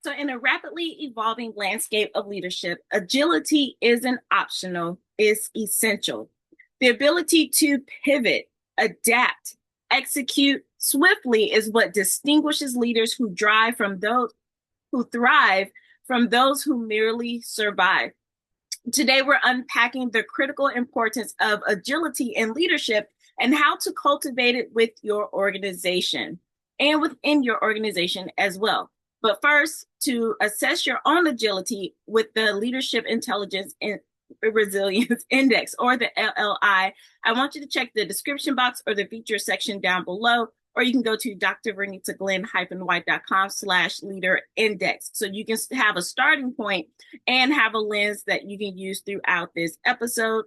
So, in a rapidly evolving landscape of leadership, agility isn't optional, it's essential. The ability to pivot, adapt, execute swiftly is what distinguishes leaders who drive from those who thrive from those who merely survive. Today, we're unpacking the critical importance of agility in leadership and how to cultivate it with your organization and within your organization as well. But first, to assess your own agility with the Leadership Intelligence and Resilience Index, or the LLI, I want you to check the description box or the feature section down below, or you can go to drvernitaglenn-white.com/leader index. So you can have a starting point and have a lens that you can use throughout this episode.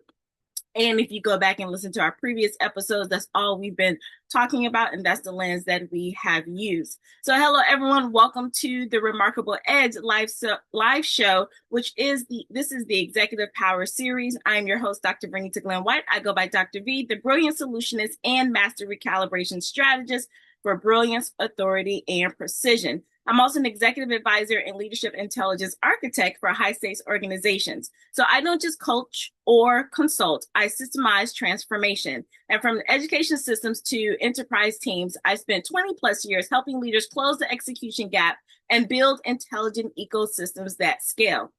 And if you go back and listen to our previous episodes, that's all we've been talking about, and that's the lens that we have used. So hello, everyone. Welcome to the Remarkable Edge live show, which is the Executive Power Series. I'm your host, Dr. Vernita Glenn-White. I go by Dr. V, the Brilliant Solutionist and Master Recalibration Strategist for brilliance, authority, and precision. I'm also an executive advisor and leadership intelligence architect for high-stakes organizations. So I don't just coach or consult, I systemize transformation. And from the education systems to enterprise teams, I spent 20 plus years helping leaders close the execution gap and build intelligent ecosystems that scale.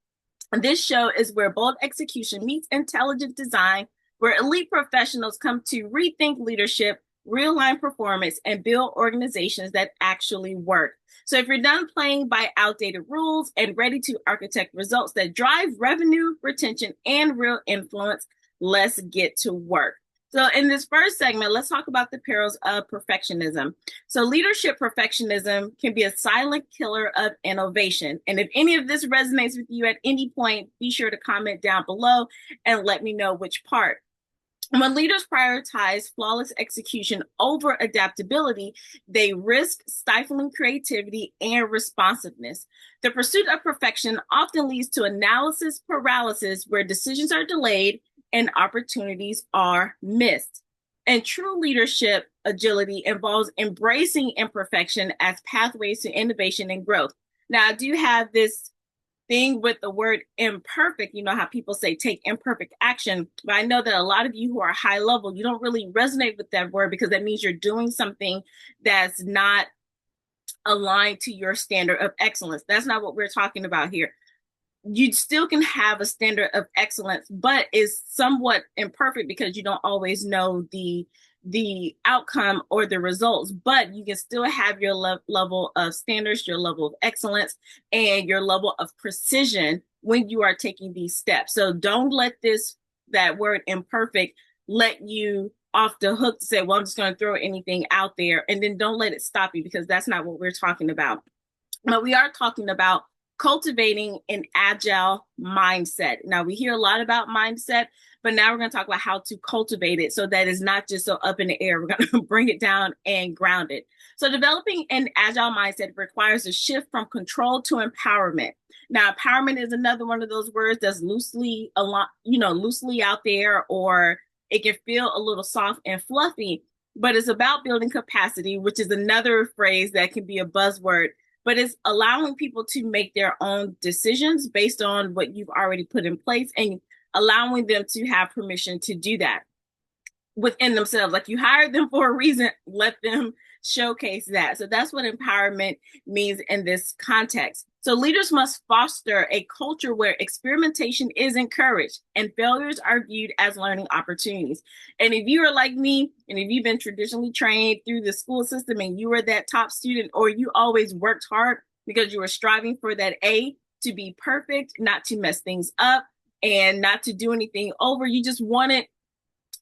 And this show is where bold execution meets intelligent design, where elite professionals come to rethink leadership, realign performance, and build organizations that actually work. So if you're done playing by outdated rules and ready to architect results that drive revenue, retention, and real influence, let's get to work. So in this first segment, let's talk about the perils of perfectionism. So leadership perfectionism can be a silent killer of innovation. And if any of this resonates with you at any point, be sure to comment down below and let me know which part. When leaders prioritize flawless execution over adaptability, they risk stifling creativity and responsiveness. The pursuit of perfection often leads to analysis paralysis, where decisions are delayed and opportunities are missed. And true leadership agility involves embracing imperfection as pathways to innovation and growth. Now, I do have this thing with the word imperfect. You know how people say take imperfect action, but I know that a lot of you who are high level, you don't really resonate with that word because that means you're doing something that's not aligned to your standard of excellence. That's not what we're talking about here. You still can have a standard of excellence, but is somewhat imperfect because you don't always know the outcome or the results, but you can still have your level of standards, your level of excellence, and your level of precision when you are taking these steps. So don't let that word imperfect let you off the hook to say, well, I'm just going to throw anything out there, and then don't let it stop you, because that's not what we're talking about. But we are talking about cultivating an agile mindset. Now, we hear a lot about mindset, but now we're going to talk about how to cultivate it so that it's not just so up in the air. We're going to bring it down and ground it. So developing an agile mindset requires a shift from control to empowerment. Now, empowerment is another one of those words that's loosely out there, or it can feel a little soft and fluffy, but it's about building capacity, which is another phrase that can be a buzzword, but it's allowing people to make their own decisions based on what you've already put in place and allowing them to have permission to do that within themselves. Like, you hired them for a reason, let them showcase that. So that's what empowerment means in this context. So leaders must foster a culture where experimentation is encouraged and failures are viewed as learning opportunities. And if you are like me, and if you've been traditionally trained through the school system and you were that top student, or you always worked hard because you were striving for that A, to be perfect, not to mess things up, and not to do anything over, you just wanted,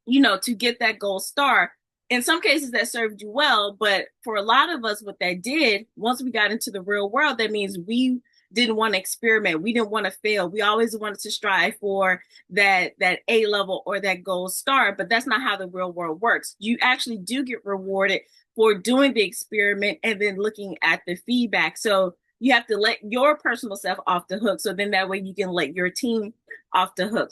to get that gold star. In some cases that served you well, but for a lot of us, what that did, once we got into the real world, that means we didn't want to experiment. We didn't want to fail. We always wanted to strive for that A level or that gold star, but that's not how the real world works. You actually do get rewarded for doing the experiment and then looking at the feedback. So you have to let your personal self off the hook. So then that way you can let your team off the hook.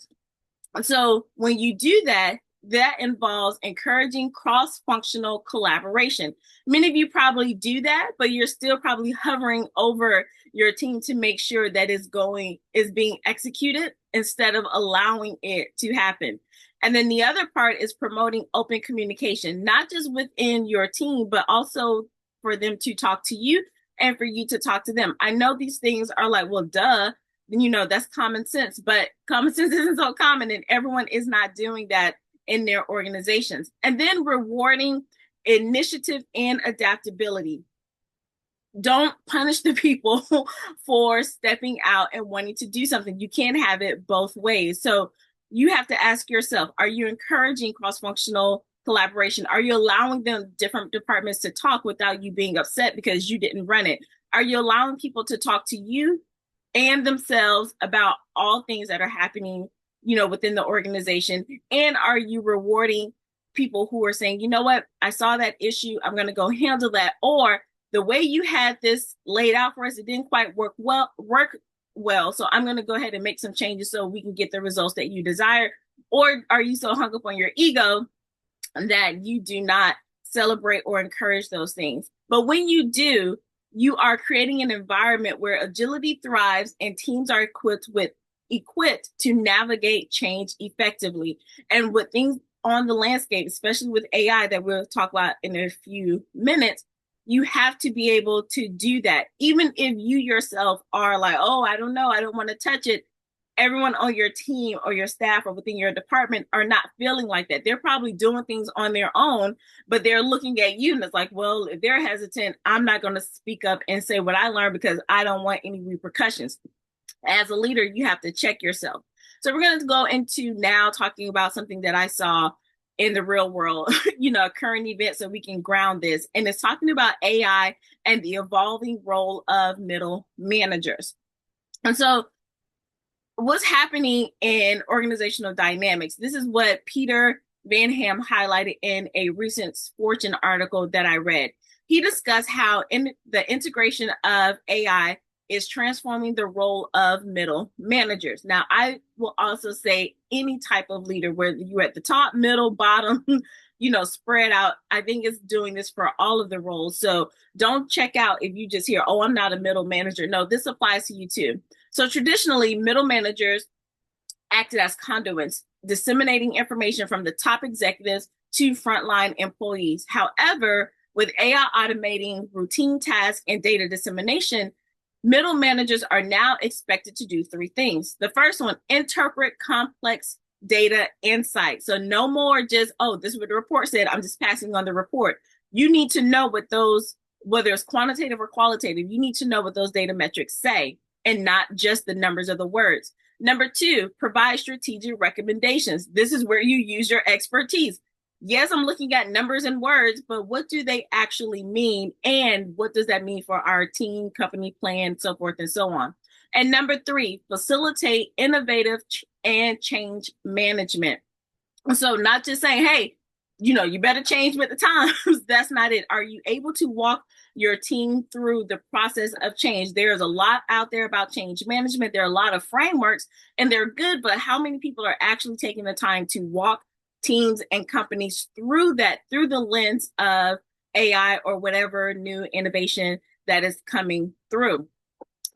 So when you do that, that involves encouraging cross-functional collaboration. Many of you probably do that, but you're still probably hovering over your team to make sure that is being executed instead of allowing it to happen. And then the other part is promoting open communication, not just within your team, but also for them to talk to you and for you to talk to them. I know these things are like, well, duh, that's common sense, but common sense isn't so common, and everyone is not doing that in their organizations. And then rewarding initiative and adaptability. Don't punish the people for stepping out and wanting to do something. You can't have it both ways. So you have to ask yourself, are you encouraging cross-functional collaboration? Are you allowing them different departments to talk without you being upset because you didn't run it? Are you allowing people to talk to you and themselves about all things that are happening, within the organization? And are you rewarding people who are saying, you know what, I saw that issue, I'm going to go handle that, or the way you had this laid out for us, it didn't quite work well, so I'm going to go ahead and make some changes so we can get the results that you desire? Or are you so hung up on your ego that you do not celebrate or encourage those things? But when you do, you are creating an environment where agility thrives and teams are equipped to navigate change effectively. And with things on the landscape, especially with AI that we'll talk about in a few minutes, you have to be able to do that. Even if you yourself are like, oh, I don't know, I don't want to touch it. Everyone on your team or your staff or within your department are not feeling like that. They're probably doing things on their own, but they're looking at you and it's like, well, if they're hesitant, I'm not going to speak up and say what I learned because I don't want any repercussions. As a leader, you have to check yourself. So we're going to go into now talking about something that I saw in the real world, a current event, so we can ground this. And it's talking about AI and the evolving role of middle managers. And so what's happening in organizational dynamics? This is what Peter Vanham highlighted in a recent Fortune article that I read. He discussed how the integration of AI is transforming the role of middle managers. Now, I will also say any type of leader, whether you're at the top, middle, bottom, spread out, I think it's doing this for all of the roles. So don't check out if you just hear, oh, I'm not a middle manager. No, this applies to you too. So traditionally, middle managers acted as conduits, disseminating information from the top executives to frontline employees. However, with AI automating routine tasks and data dissemination, middle managers are now expected to do three things. The first one, interpret complex data insight. So no more just, oh, this is what the report said, I'm just passing on the report. You need to know what those, whether it's quantitative or qualitative, you need to know what those data metrics say and not just the numbers or the words. Number two, provide strategic recommendations. This is where you use your expertise. Yes, I'm looking at numbers and words, but what do they actually mean? And what does that mean for our team, company plan, so forth and so on? And number three, facilitate innovative and change management. So not just saying, hey, you better change with the times. That's not it. Are you able to walk your team through the process of change? There's a lot out there about change management. There are a lot of frameworks and they're good, but how many people are actually taking the time to walk teams and companies through the lens of AI or whatever new innovation that is coming through?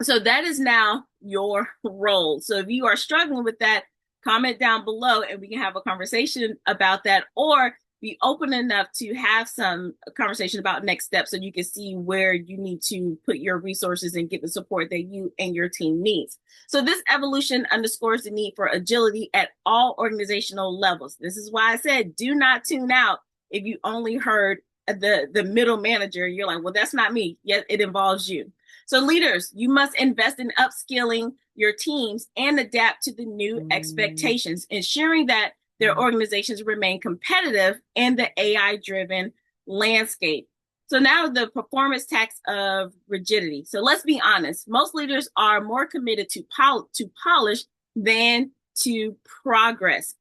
So that is now your role. So if you are struggling with that, comment down below and we can have a conversation about that, or be open enough to have some conversation about next steps so you can see where you need to put your resources and get the support that you and your team needs. So this evolution underscores the need for agility at all organizational levels. This is why I said, do not tune out if you only heard the middle manager. You're like, well, that's not me. Yet it involves you. So leaders, you must invest in upskilling your teams and adapt to the new expectations, ensuring that their organizations remain competitive in the AI-driven landscape. So now the performance tax of rigidity. So let's be honest, most leaders are more committed to polish than to progress.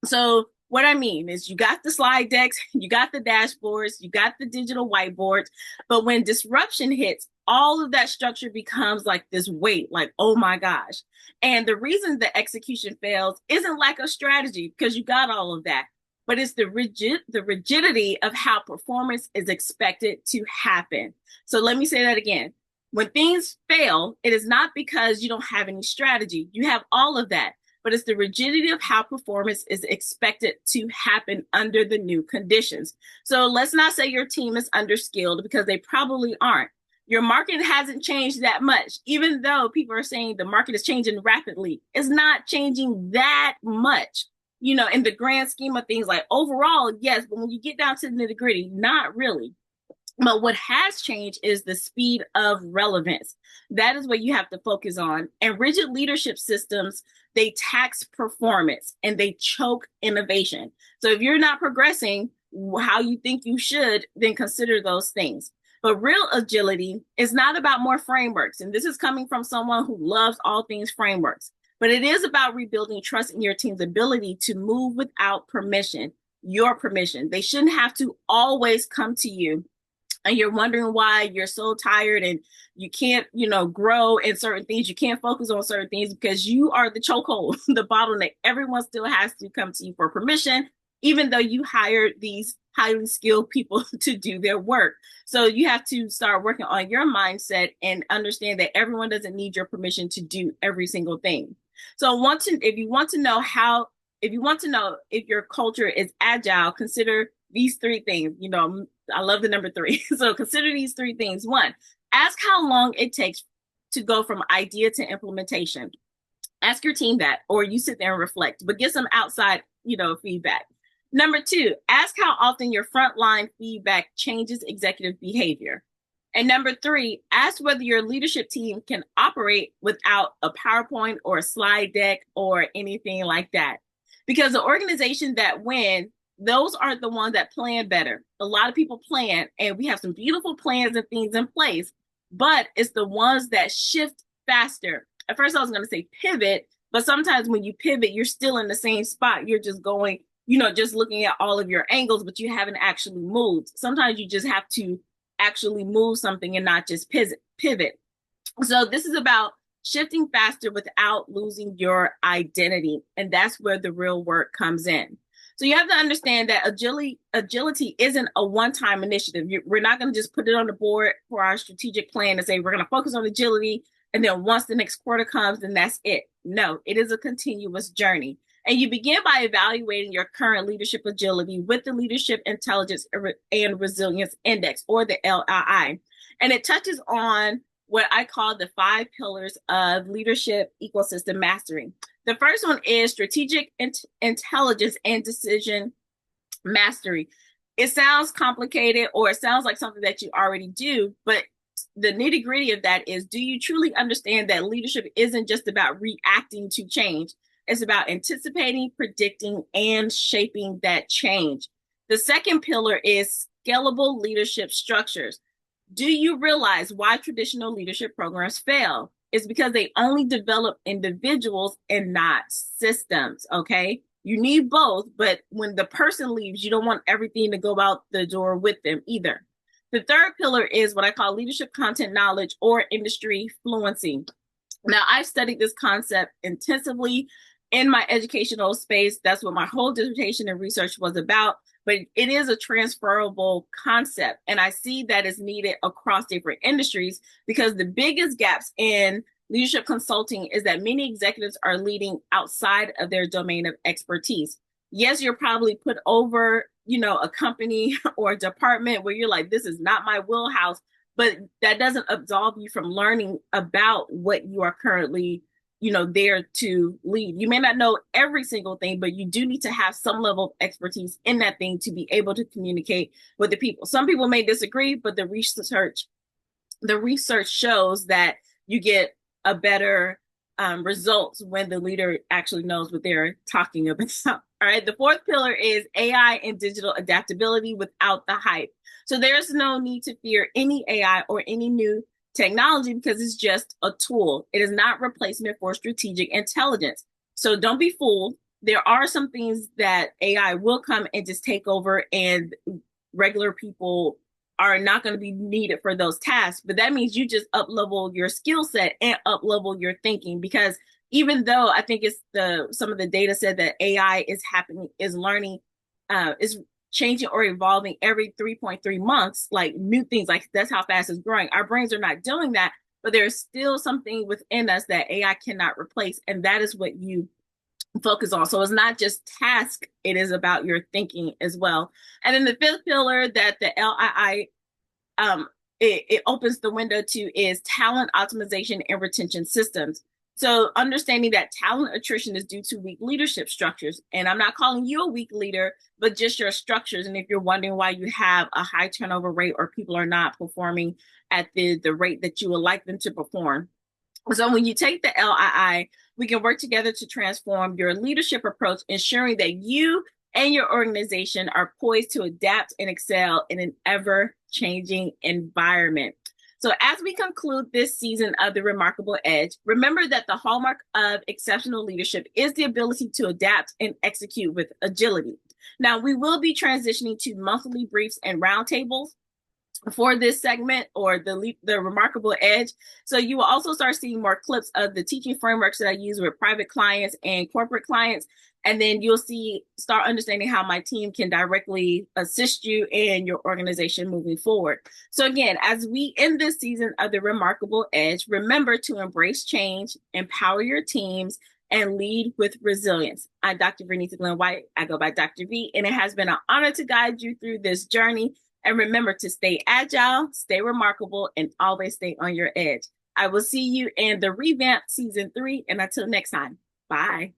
So what I mean is you got the slide decks, you got the dashboards, you got the digital whiteboards, but when disruption hits, all of that structure becomes like this weight, like, oh my gosh. And the reason the execution fails isn't lack of strategy, because you got all of that. but it's the rigidity of how performance is expected to happen. So let me say that again. When things fail, it is not because you don't have any strategy. You have all of that, but it's the rigidity of how performance is expected to happen under the new conditions. So let's not say your team is underskilled, because they probably aren't. Your market hasn't changed that much. Even though people are saying the market is changing rapidly, it's not changing that much, in the grand scheme of things. Like overall, yes, but when you get down to the nitty gritty, not really. But what has changed is the speed of relevance. That is what you have to focus on. And rigid leadership systems, they tax performance and they choke innovation. So if you're not progressing how you think you should, then consider those things. But real agility is not about more frameworks. And this is coming from someone who loves all things frameworks. But it is about rebuilding trust in your team's ability to move without permission, your permission. They shouldn't have to always come to you. And you're wondering why you're so tired and you can't, grow in certain things. You can't focus on certain things because you are the chokehold, the bottleneck. Everyone still has to come to you for permission, even though you hired these highly skilled people to do their work. So you have to start working on your mindset and understand that everyone doesn't need your permission to do every single thing. So if you want to know if your culture is agile, consider these three things. I love the number 3. So consider these 3 things. 1, ask how long it takes to go from idea to implementation. Ask your team that, or you sit there and reflect, but get some outside, feedback. Number 2, ask how often your frontline feedback changes executive behavior. And number 3, ask whether your leadership team can operate without a PowerPoint or a slide deck or anything like that. Because the organization that win, those aren't the ones that plan better. A lot of people plan, and we have some beautiful plans and things in place, but it's the ones that shift faster. At first I was going to say pivot, but sometimes when you pivot, you're still in the same spot. You're just going, just looking at all of your angles, but you haven't actually moved. Sometimes you just have to actually move something and not just pivot. So this is about shifting faster without losing your identity. And that's where the real work comes in. So you have to understand that agility isn't a one-time initiative. We're not going to just put it on the board for our strategic plan and say, we're going to focus on agility. And then once the next quarter comes, then that's it. No, it is a continuous journey. And you begin by evaluating your current leadership agility with the Leadership Intelligence and Resilience Index, or the LII. And it touches on what I call the 5 pillars of leadership ecosystem mastery. The first one is strategic intelligence and decision mastery. It sounds complicated, or it sounds like something that you already do, but the nitty gritty of that is, do you truly understand that leadership isn't just about reacting to change? It's about anticipating, predicting, and shaping that change. The second pillar is scalable leadership structures. Do you realize why traditional leadership programs fail? It's because they only develop individuals and not systems, okay? You need both, but when the person leaves, you don't want everything to go out the door with them either. The third pillar is what I call leadership content knowledge, or industry fluency. Now, I've studied this concept intensively in my educational space. That's what my whole dissertation and research was about. But it is a transferable concept. And I see that is needed across different industries, because the biggest gaps in leadership consulting is that many executives are leading outside of their domain of expertise. Yes, you're probably put over, a company or a department where you're like, this is not my wheelhouse, but that doesn't absolve you from learning about what you are currently there to lead. You may not know every single thing, but you do need to have some level of expertise in that thing to be able to communicate with the people. Some people may disagree, but the research shows that you get a better results when the leader actually knows what they're talking about. All right. The fourth pillar is AI and digital adaptability without the hype. So there's no need to fear any AI or any new technology, because it's just a tool. It is not replacement for strategic intelligence. So don't be fooled. There are some things that AI will come and just take over, and regular people are not going to be needed for those tasks. But that means you just up-level your skill set and up-level your thinking, because even though I think some of the data said that AI is learning is changing or evolving every 3.3 months, like new things, like that's how fast it's growing. Our brains are not doing that, but there's still something within us that AI cannot replace, and that is what you focus on. So it's not just task, it is about your thinking as well. And then the fifth pillar that the LII it opens the window to is talent optimization and retention systems. So understanding that talent attrition is due to weak leadership structures. And I'm not calling you a weak leader, but just your structures. And if you're wondering why you have a high turnover rate or people are not performing at the rate that you would like them to perform. So when you take the LII, we can work together to transform your leadership approach, ensuring that you and your organization are poised to adapt and excel in an ever-changing environment. So as we conclude this season of The Remarkable Edge, remember that the hallmark of exceptional leadership is the ability to adapt and execute with agility. Now, we will be transitioning to monthly briefs and roundtables for this segment, or the Remarkable Edge. So you will also start seeing more clips of the teaching frameworks that I use with private clients and corporate clients. And then you'll start understanding how my team can directly assist you and your organization moving forward. So again, as we end this season of The Remarkable Edge, remember to embrace change, empower your teams, and lead with resilience. I'm Dr. Vernita Glenn White. I go by Dr. V, and it has been an honor to guide you through this journey. And remember to stay agile, stay remarkable, and always stay on your edge. I will see you in the revamped season 3. And until next time, bye.